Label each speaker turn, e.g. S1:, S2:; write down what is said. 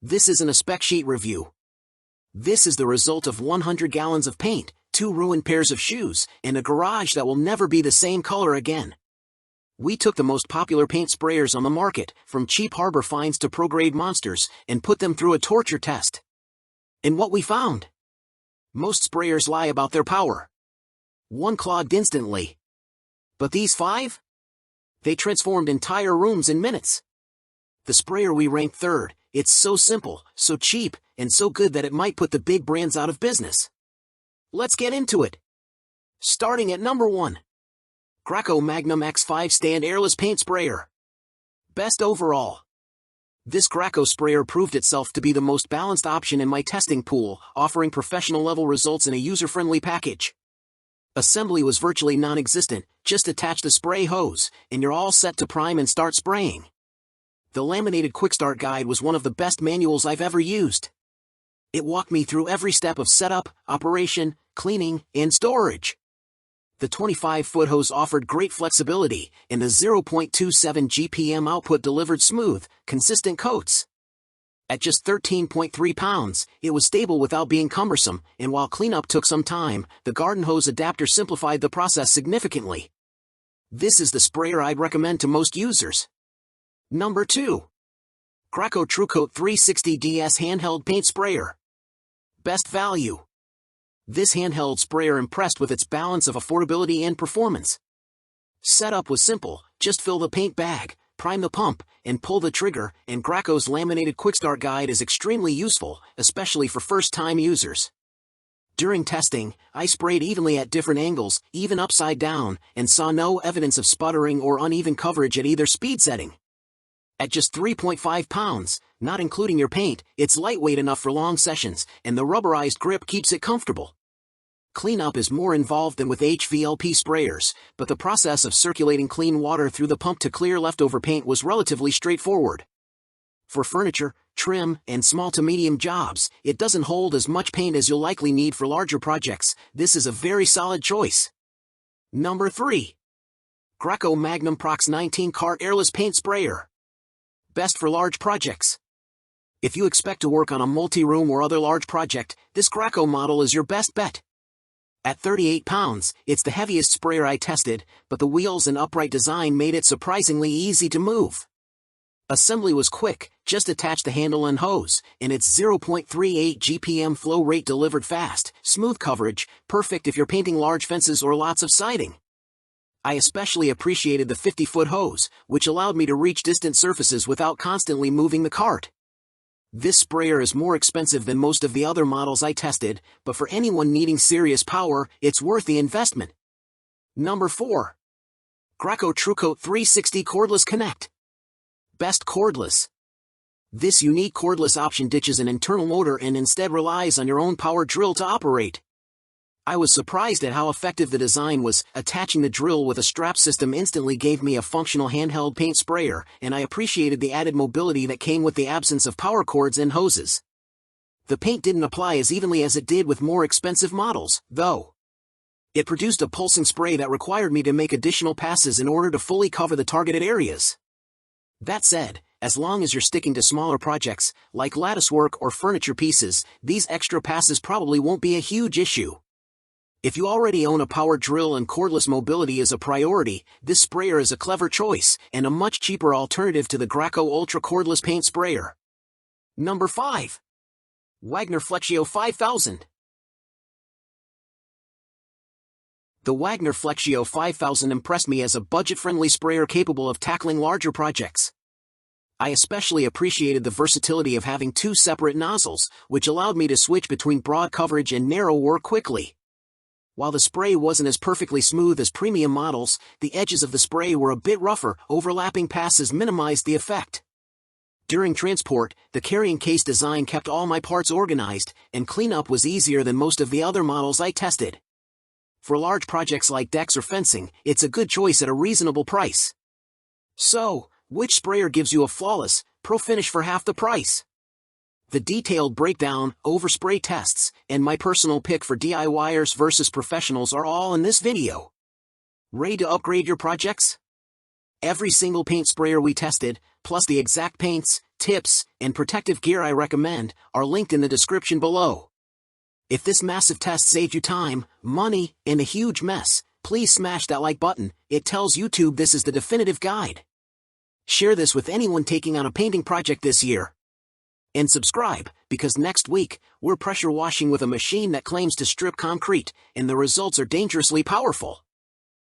S1: This isn't a spec sheet review. This is the result of 100 gallons of paint, 2 ruined pairs of shoes, and a garage that will never be the same color again. We took the most popular paint sprayers on the market, from cheap Harbor finds to pro-grade monsters, and put them through a torture test. And what we found? Most sprayers lie about their power. One clogged instantly. But these 5? They transformed entire rooms in minutes. The sprayer we ranked third, it's so simple, so cheap, and so good that it might put the big brands out of business. Let's get into it. Starting at number 1. Graco Magnum X5 Stand Airless Paint Sprayer. Best overall. This Graco sprayer proved itself to be the most balanced option in my testing pool, offering professional-level results in a user-friendly package. Assembly was virtually non-existent, just attach the spray hose, and you're all set to prime and start spraying. The laminated Quick Start Guide was one of the best manuals I've ever used. It walked me through every step of setup, operation, cleaning, and storage. The 25-foot hose offered great flexibility, and the 0.27 GPM output delivered smooth, consistent coats. At just 13.3 pounds, it was stable without being cumbersome, and while cleanup took some time, the garden hose adapter simplified the process significantly. This is the sprayer I'd recommend to most users. Number 2. Graco TrueCoat 360DS Handheld Paint Sprayer. Best value. This handheld sprayer impressed with its balance of affordability and performance. Setup was simple, just fill the paint bag, prime the pump, and pull the trigger, and Graco's laminated Quick Start Guide is extremely useful, especially for first-time users. During testing, I sprayed evenly at different angles, even upside down, and saw no evidence of sputtering or uneven coverage at either speed setting. At just 3.5 pounds, not including your paint, it's lightweight enough for long sessions, and the rubberized grip keeps it comfortable. Cleanup is more involved than with HVLP sprayers, but the process of circulating clean water through the pump to clear leftover paint was relatively straightforward. For furniture, trim, and small to medium jobs, it doesn't hold as much paint as you'll likely need for larger projects. This is a very solid choice. Number 3. Graco Magnum Prox 19 Cart Airless Paint Sprayer. Best for large projects. If you expect to work on a multi-room or other large project, this Graco model is your best bet. At 38 pounds, it's the heaviest sprayer I tested, but the wheels and upright design made it surprisingly easy to move. Assembly was quick, just attach the handle and hose, and its 0.38 GPM flow rate delivered fast, smooth coverage, perfect if you're painting large fences or lots of siding. I especially appreciated the 50-foot hose, which allowed me to reach distant surfaces without constantly moving the cart. This sprayer is more expensive than most of the other models I tested, but for anyone needing serious power, it's worth the investment. Number 4. Graco TrueCoat 360 Cordless Connect. Best cordless. This unique cordless option ditches an internal motor and instead relies on your own power drill to operate. I was surprised at how effective the design was. Attaching the drill with a strap system instantly gave me a functional handheld paint sprayer, and I appreciated the added mobility that came with the absence of power cords and hoses. The paint didn't apply as evenly as it did with more expensive models, though. It produced a pulsing spray that required me to make additional passes in order to fully cover the targeted areas. That said, as long as you're sticking to smaller projects, like latticework or furniture pieces, these extra passes probably won't be a huge issue. If you already own a power drill and cordless mobility is a priority, this sprayer is a clever choice, and a much cheaper alternative to the Graco Ultra Cordless Paint Sprayer. Number 5. Wagner Flexio 5000. The Wagner Flexio 5000 impressed me as a budget-friendly sprayer capable of tackling larger projects. I especially appreciated the versatility of having 2 separate nozzles, which allowed me to switch between broad coverage and narrow work quickly. While the spray wasn't as perfectly smooth as premium models, the edges of the spray were a bit rougher. Overlapping passes minimized the effect. During transport, the carrying case design kept all my parts organized, and cleanup was easier than most of the other models I tested. For large projects like decks or fencing, it's a good choice at a reasonable price. So, which sprayer gives you a flawless, pro finish for half the price? The detailed breakdown, overspray tests, and my personal pick for DIYers versus professionals are all in this video. Ready to upgrade your projects? Every single paint sprayer we tested, plus the exact paints, tips, and protective gear I recommend are linked in the description below. If this massive test saved you time, money, and a huge mess, please smash that like button. It tells YouTube this is the definitive guide. Share this with anyone taking on a painting project this year. And subscribe, because next week, we're pressure washing with a machine that claims to strip concrete, and the results are dangerously powerful.